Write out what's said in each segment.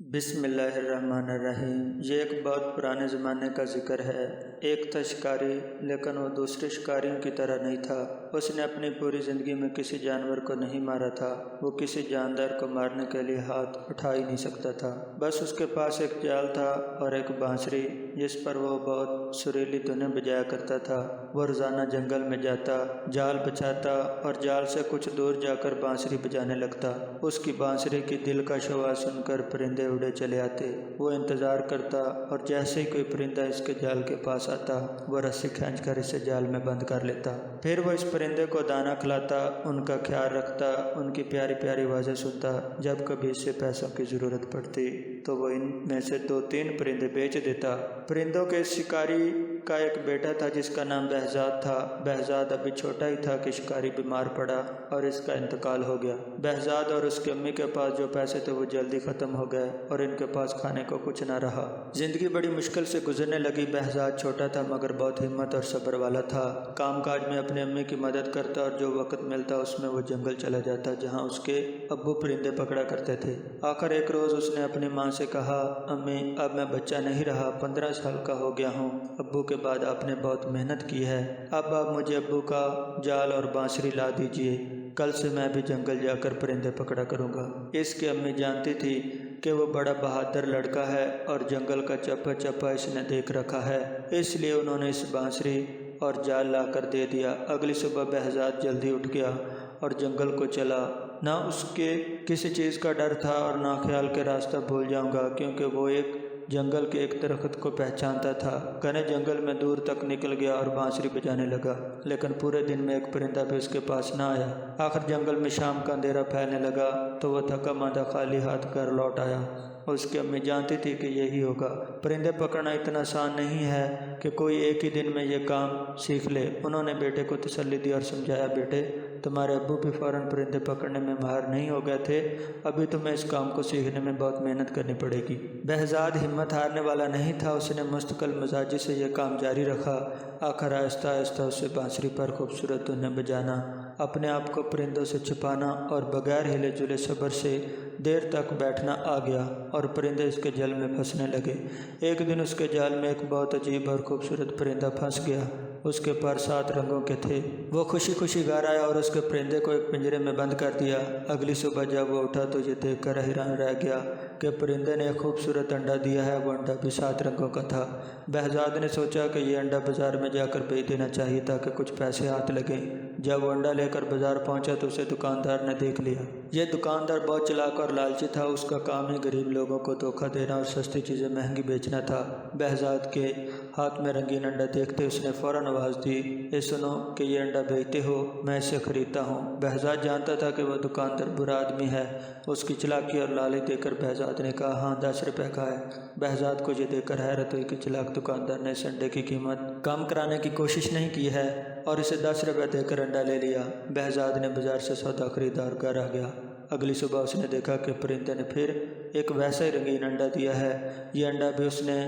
بسم اللہ الرحمن الرحیم۔ یہ ایک بہت پرانے زمانے کا ذکر ہے۔ ایک تھا شکاری، لیکن وہ دوسرے شکاریوں کی طرح نہیں تھا۔ اس نے اپنی پوری زندگی میں کسی جانور کو نہیں مارا تھا۔ وہ کسی جاندار کو مارنے کے لیے ہاتھ اٹھا ہی نہیں سکتا تھا۔ بس اس کے پاس ایک جال تھا اور ایک بانسری، جس پر وہ بہت سریلی دھنیں بجایا کرتا تھا۔ وہ روزانہ جنگل میں جاتا، جال بچھاتا اور جال سے کچھ دور جا کر بانسری بجانے لگتا۔ اس کی بانسری کی دلکش آواز سن کر پرندے اڑے چلے آتے۔ وہ انتظار کرتا اور جیسے ہی کوئی پرندہ اس کے جال کے پاس آتا، وہ رسی کھینچ کر اسے جال میں بند کر لیتا۔ پھر وہ اس پرندے کو دانہ کھلاتا، ان کا خیال رکھتا، ان کی پیاری پیاری آوازیں سنتا۔ جب کبھی اسے پیسوں کی ضرورت پڑتی تو وہ ان میں سے 2-3 پرندے بیچ دیتا۔ پرندوں کے اس شکاری کا ایک بیٹا تھا جس کا نام بہزاد تھا۔ بہزاد ابھی چھوٹا ہی تھا کہ شکاری بیمار پڑا اور اس کا انتقال ہو گیا۔ بہزاد اور اس کی امی کے پاس جو پیسے تھے وہ جلدی ختم ہو گئے اور ان کے پاس کھانے کو کچھ نہ رہا۔ زندگی بڑی مشکل سے گزرنے لگی۔ بہزاد چھوٹا تھا مگر بہت ہمت اور صبر والا تھا۔ کام کاج میں اپنی امی کی مدد کرتا اور جو وقت ملتا اس میں وہ جنگل چلا جاتا جہاں اس کے ابو پرندے پکڑا کرتے تھے۔ آخر ایک روز اس نے اپنی ماں سے کہا، امی اب میں بچہ نہیں رہا، 15 سال کا ہو گیا ہوں۔ ابو کے بعد آپ نے بہت محنت کی ہے، اب آپ مجھے ابو کا جال اور بانسری لا دیجیے، کل سے میں بھی جنگل جا کر پرندے پکڑا کروں گا۔ اس کی امی جانتی تھی کہ وہ بڑا بہادر لڑکا ہے اور جنگل کا چپا چپا اس نے دیکھ رکھا ہے، اس لیے انہوں نے اس بانسری اور جال لا کر دے دیا۔ اگلی صبح بہزاد جلدی اٹھ گیا اور جنگل کو چلا۔ نہ اس کے کسی چیز کا ڈر تھا اور نہ خیال کے راستہ بھول جاؤں گا، کیونکہ وہ ایک جنگل کے ایک درخت کو پہچانتا تھا۔ گھنے جنگل میں دور تک نکل گیا اور بانسری بجانے لگا، لیکن پورے دن میں ایک پرندہ بھی اس کے پاس نہ آیا۔ آخر جنگل میں شام کا اندھیرا پھیلنے لگا تو وہ تھکا ماندہ خالی ہاتھ گھر لوٹ آیا۔ اس کی امی جانتی تھی کہ یہی ہوگا۔ پرندے پکڑنا اتنا آسان نہیں ہے کہ کوئی ایک ہی دن میں یہ کام سیکھ لے۔ انہوں نے بیٹے کو تسلی دی اور سمجھایا، بیٹے تمہارے ابو بھی فوراً پرندے پکڑنے میں ماہر نہیں ہو گئے تھے، ابھی تمہیں اس کام کو سیکھنے میں بہت محنت کرنی پڑے گی۔ بہزاد ہمت ہارنے والا نہیں تھا، اس نے مستقل مزاجی سے یہ کام جاری رکھا۔ آخر آہستہ آہستہ اسے بانسری پر خوبصورت دھنیں بجانا، اپنے آپ کو پرندوں سے چھپانا اور بغیر ہلے جلے صبر سے دیر تک بیٹھنا آ گیا اور پرندے اس کے جال میں پھنسنے لگے۔ ایک دن اس کے جال میں ایک بہت عجیب اور خوبصورت پرندہ پھنس گیا۔ اس کے پر 7 رنگوں کے تھے۔ وہ خوشی خوشی گھر آیا اور اس کے پرندے کو ایک پنجرے میں بند کر دیا۔ اگلی صبح جب وہ اٹھا تو یہ دیکھ کر حیران رہ گیا کہ پرندے نے ایک خوبصورت انڈا دیا ہے۔ وہ انڈا بھی 7 رنگوں کا تھا۔ بہزاد نے سوچا کہ یہ انڈا بازار میں جا کر بیچ دینا چاہیے تاکہ کچھ پیسے ہاتھ لگیں۔ جب وہ انڈا لے کر بازار پہنچا تو اسے دکاندار نے دیکھ لیا۔ یہ دکاندار بہت چلاک اور لالچی تھا، اس کا کام ہی غریب لوگوں کو دھوکہ دینا اور سستی چیزیں مہنگی بیچنا تھا۔ بہزاد کے ہاتھ میں رنگین انڈا دیکھتے اس نے فوراً آواز دی، اے سنو کہ یہ انڈا بیچتے ہو، میں اسے خریدتا ہوں۔ بہزاد جانتا تھا کہ وہ دکاندار برا آدمی ہے۔ اس کی چلاکی اور لالچ دیکھ کر بہزاد نے کہا، ہاں 10 روپے کا ہے۔ بہزاد کو یہ دیکھ کر حیرت ہوئی کہ چلاک دکاندار نے اس انڈے کی قیمت کم کرانے کی کوشش نہیں کی ہے اور اسے 10 روپے دے کر انڈا لے لیا۔ بہزاد نے بازار سے سودا خریدا اور گھر آ گیا۔ اگلی صبح اس نے دیکھا کہ پرندے نے پھر ایک ویسا ہی رنگین انڈا دیا ہے۔ یہ انڈا بھی اس نے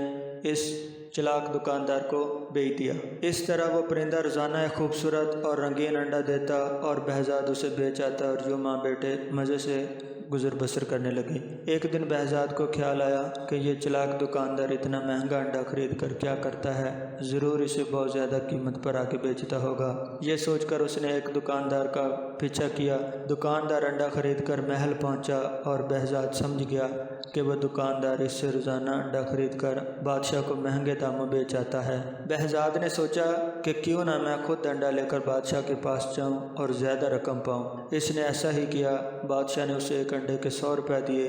اس چلاک دکاندار کو بیچ دیا۔ اس طرح وہ پرندہ روزانہ ایک خوبصورت اور رنگین انڈا دیتا اور بہزاد اسے بیچ آتا اور یوں ماں بیٹے مزے سے گزر بسر کرنے لگے۔ ایک دن بہزاد کو خیال آیا کہ یہ چلاک دکاندار اتنا مہنگا انڈا خرید کر کیا کرتا ہے، ضرور اسے بہت زیادہ قیمت پر آ کے بیچتا ہوگا۔ یہ سوچ کر اس نے ایک دکاندار کا پیچھا کیا۔ دکاندار انڈا خرید کر محل پہنچا اور بہزاد سمجھ گیا کہ وہ دکاندار اس سے روزانہ انڈا خرید کر بادشاہ کو مہنگے داموں بیچ آتا ہے۔ بہزاد نے سوچا کہ کیوں نہ میں خود انڈا لے کر بادشاہ کے پاس جاؤں اور زیادہ رقم پاؤں۔ اس نے ایسا ہی کیا۔ بادشاہ نے اسے ایک انڈے کے 100 روپے دیے۔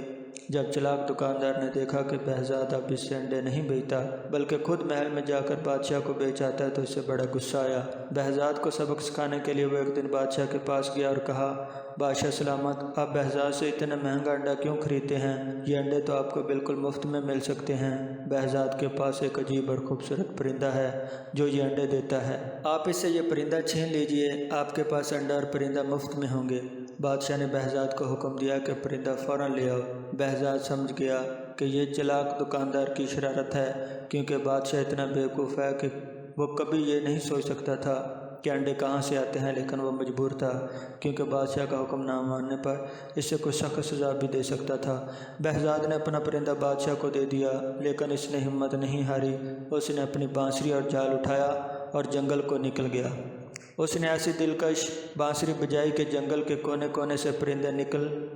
جب چلاک دکاندار نے دیکھا کہ بہزاد اب اس سے انڈے نہیں بیچتا بلکہ خود محل میں جا کر بادشاہ کو بیچ آتا ہے تو اسے بڑا غصہ آیا۔ بہزاد کو سبق سکھانے کے لیے وہ ایک دن بادشاہ کے پاس گیا اور کہا، بادشاہ سلامت، آپ بہزاد سے اتنا مہنگا انڈا کیوں خریدتے ہیں؟ یہ انڈے تو آپ کو بالکل مفت میں مل سکتے ہیں۔ بہزاد کے پاس ایک عجیب اور خوبصورت پرندہ ہے جو یہ انڈے دیتا ہے، آپ اس سے یہ پرندہ چھین لیجئے، آپ کے پاس انڈا اور پرندہ مفت میں ہوں گے۔ بادشاہ نے بہزاد کو حکم دیا کہ پرندہ فوراً لے آؤ۔ بہزاد سمجھ گیا کہ یہ چلاک دکاندار کی شرارت ہے، کیونکہ بادشاہ اتنا بیوقوف ہے کہ وہ کبھی یہ نہیں سوچ سکتا تھا کہ انڈے کہاں سے آتے ہیں، لیکن وہ مجبور تھا کیونکہ بادشاہ کا حکم نہ ماننے پر اسے کوئی سخت سزا بھی دے سکتا تھا۔ بہزاد نے اپنا پرندہ بادشاہ کو دے دیا، لیکن اس نے ہمت نہیں ہاری۔ اس نے اپنی بانسری اور جال اٹھایا اور جنگل کو نکل گیا۔ اس نے ایسی دلکش بانسری بجائی کہ جنگل کے کونے کونے سے پرندے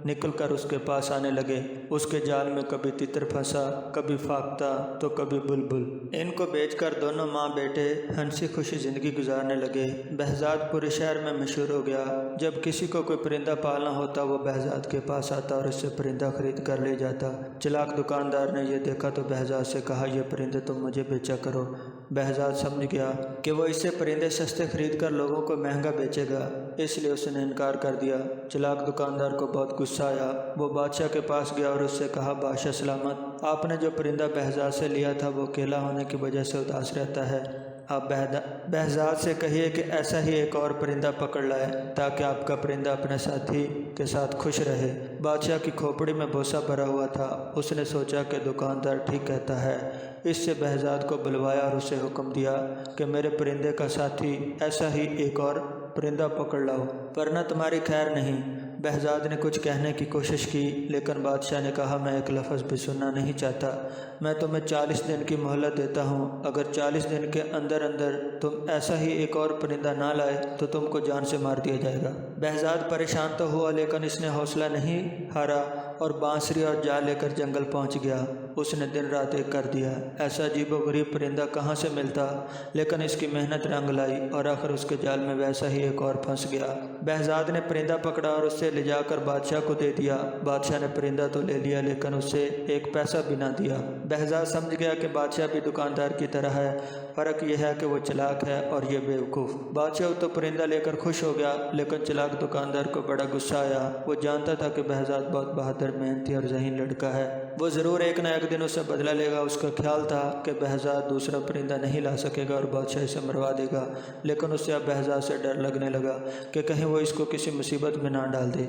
نکل کر اس کے پاس آنے لگے۔ اس کے جال میں کبھی تتر پھنسا، کبھی فاختہ تو کبھی بلبل۔ ان کو بیچ کر دونوں ماں بیٹے ہنسی خوشی زندگی گزارنے لگے۔ بہزاد پورے شہر میں مشہور ہو گیا۔ جب کسی کو کوئی پرندہ پالنا ہوتا وہ بہزاد کے پاس آتا اور اس سے پرندہ خرید کر لے جاتا۔ چلاک دکاندار نے یہ دیکھا تو بہزاد سے کہا، یہ پرندے تم مجھے بیچا کرو۔ بہزاد سمجھ گیا کہ وہ اس سے پرندے سستے خرید کر لوگوں کو مہنگا بیچے گا، اس لیے اس نے انکار کر دیا۔ چلاک دکاندار کو بہت غصہ آیا۔ وہ بادشاہ کے پاس گیا اور اس سے کہا، بادشاہ سلامت، آپ نے جو پرندہ بہزاد سے لیا تھا وہ اکیلا ہونے کی وجہ سے اداس رہتا ہے۔ آپ بہزاد سے کہیے کہ ایسا ہی ایک اور پرندہ پکڑ لائے تاکہ آپ کا پرندہ اپنے ساتھی کے ساتھ خوش رہے۔ بادشاہ کی کھوپڑی میں بوسہ بھرا ہوا تھا۔ اس نے سوچا کہ دکاندار ٹھیک کہتا ہے۔ اس سے بہزاد کو بلوایا اور اسے حکم دیا کہ میرے پرندے کا ساتھی ایسا ہی ایک اور پرندہ پکڑ لاؤ، ورنہ تمہاری خیر نہیں۔ بہزاد نے کچھ کہنے کی کوشش کی، لیکن بادشاہ نے کہا، میں ایک لفظ بھی سننا نہیں چاہتا۔ میں تمہیں 40 دن کی مہلت دیتا ہوں۔ اگر 40 دن کے اندر تم ایسا ہی ایک اور پرندہ نہ لائے تو تم کو جان سے مار دیا جائے گا۔ بہزاد پریشان تو ہوا، لیکن اس نے حوصلہ نہیں ہارا اور بانسری اور جال لے کر جنگل پہنچ گیا۔ اس نے دن رات ایک کر دیا۔ ایسا عجیب و غریب پرندہ کہاں سے ملتا، لیکن اس کی محنت رنگ لائی اور آخر اس کے جال میں ویسا ہی ایک اور پھنس گیا۔ بہزاد نے پرندہ پکڑا اور اسے لے جا کر بادشاہ کو دے دیا۔ بادشاہ نے پرندہ تو لے لیا، لیکن اسے ایک پیسہ بھی نہ دیا۔ بہزاد سمجھ گیا کہ بادشاہ بھی دکاندار کی طرح ہے، فرق یہ ہے کہ وہ چلاک ہے اور یہ بیوقوف۔ بادشاہ تو پرندہ لے کر خوش ہو گیا، لیکن چلاک دکاندار کو بڑا غصہ آیا۔ وہ جانتا تھا کہ بہزاد بہت بہادر، محنتی اور ذہین لڑکا ہے۔ وہ ضرور ایک نہ ایک دن اسے بدلہ لے گا۔ اس کا خیال تھا کہ بہزاد دوسرا پرندہ نہیں لا سکے گا اور بادشاہ اسے مروا دے گا، لیکن اسے اب بہزاد سے ڈر لگنے لگا کہ کہیں وہ اس کو کسی مصیبت میں نہ ڈال دے۔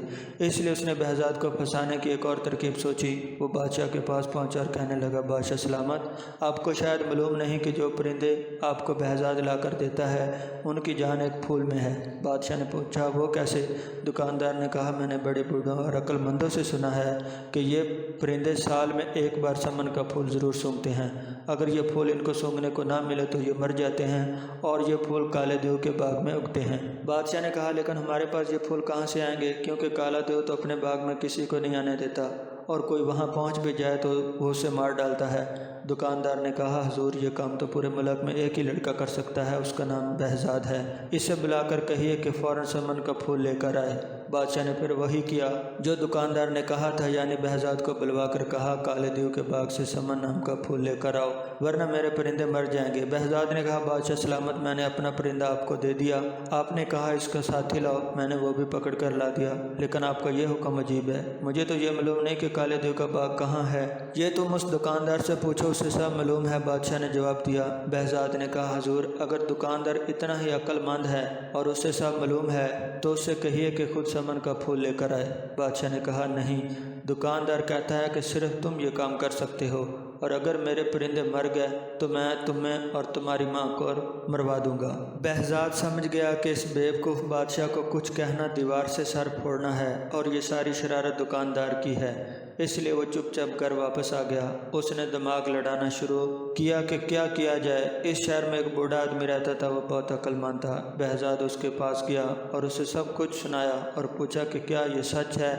اس لیے اس نے بہزاد کو پھنسانے کی ایک اور ترکیب سوچی۔ وہ بادشاہ کے پاس پہنچا اور کہنے لگا، بادشاہ سلامت، آپ کو شاید معلوم نہیں کہ جو پرندے آپ کو بہزاد لا کر دیتا ہے ان کی جان ایک پھول میں ہے۔ بادشاہ نے پوچھا، وہ کیسے؟ دکاندار نے کہا، میں نے بڑے بوڑھوں اور عقل مندوں سے سنا ہے کہ یہ پرندے سال میں ایک بار سمن کا پھول ضرور سونگھتے ہیں۔ اگر یہ پھول ان کو سونگھنے کو نہ ملے تو یہ مر جاتے ہیں اور یہ پھول کالے دیو کے باغ میں اگتے ہیں۔ بادشاہ نے کہا، لیکن ہمارے پاس یہ پھول کہاں سے آئیں گے، کیونکہ کالا دیو تو اپنے باغ میں کسی کو نہیں آنے دیتا اور کوئی وہاں پہنچ بھی جائے تو وہ اسے مار ڈالتا ہے۔ دکاندار نے کہا، حضور، یہ کام تو پورے ملک میں ایک ہی لڑکا کر سکتا ہے، اس کا نام بہزاد ہے۔ اسے بلا کر کہیے کہ فوراً سمن کا پھول لے کر آئے۔ بادشاہ نے پھر وہی کیا جو دکاندار نے کہا تھا، یعنی بہزاد کو بلوا کر کہا، کالے دیو کے باغ سے سمن نام کا پھول لے کر آؤ، ورنہ میرے پرندے مر جائیں گے۔ بہزاد نے کہا، بادشاہ سلامت، میں نے اپنا پرندہ آپ کو دے دیا۔ آپ نے کہا اس کا ساتھی لاؤ، میں نے وہ بھی پکڑ کر لا دیا، لیکن آپ کا یہ حکم عجیب ہے۔ مجھے تو یہ معلوم نہیں کہ کالے دیو کا باغ کہاں ہے۔ یہ تم اس دکاندار سے پوچھو، اسے سب معلوم ہے۔ بادشاہ نے جواب دیا۔ بہزاد نے کہا، حضور، اگر دکاندار اتنا ہی عقل مند ہے اور اسے سب معلوم ہے تو اس سے کہیے کہ خود سمن کا پھول لے کر آئے۔ بادشاہ نے کہا، نہیں، دکاندار کہتا ہے کہ صرف تم یہ کام کر سکتے ہو، اور اگر میرے پرندے مر گئے تو میں تمہیں اور تمہاری ماں کو مروا دوں گا۔ بہزاد سمجھ گیا کہ اس بیوقوف بادشاہ کو کچھ کہنا دیوار سے سر پھوڑنا ہے اور یہ ساری شرارت دکاندار کی ہے، اس لیے وہ چپ چاپ گھر واپس آ گیا۔ اس نے دماغ لڑانا شروع کیا کہ کیا کیا جائے۔ اس شہر میں ایک بوڑھا آدمی رہتا تھا، وہ بہت عقل مند تھا۔ بہزاد اس کے پاس گیا اور اسے سب کچھ سنایا اور پوچھا کہ کیا یہ سچ ہے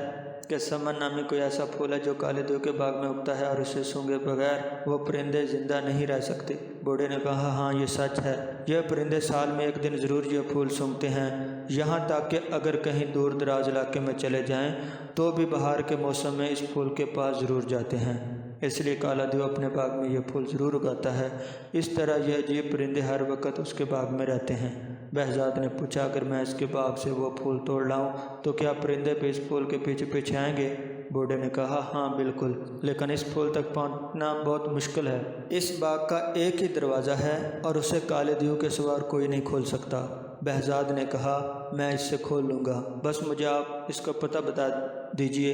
کہ سمن نامی کوئی ایسا پھول ہے جو کالے دیو کے باغ میں اگتا ہے اور اسے سونگے بغیر وہ پرندے زندہ نہیں رہ سکتے؟ بوڑھے نے کہا، ہاں، یہ سچ ہے۔ یہ پرندے سال میں ایک دن ضرور یہ پھول سونگتے ہیں، یہاں تک کہ اگر کہیں دور دراز علاقے میں چلے جائیں تو بھی بہار کے موسم میں اس پھول کے پاس ضرور جاتے ہیں، اس لیے کالا دیو اپنے باغ میں یہ پھول ضرور اگاتا ہے۔ اس طرح یہ عجیب پرندے ہر وقت اس کے باغ میں رہتے ہیں۔ بہزاد نے پوچھا، اگر میں اس کے باغ سے وہ پھول توڑ لاؤں تو کیا پرندے بھی اس پھول کے پیچھے پیچھے آئیں گے؟ بوڑھے نے کہا، ہاں بالکل، لیکن اس پھول تک پہنچنا بہت مشکل ہے۔ اس باغ کا ایک ہی دروازہ ہے اور اسے کالے دیو کے سوا کوئی نہیں کھول سکتا۔ بہزاد نے کہا، میں اس سے کھول لوں گا، بس مجھے آپ اس کا پتہ بتا دیجئے۔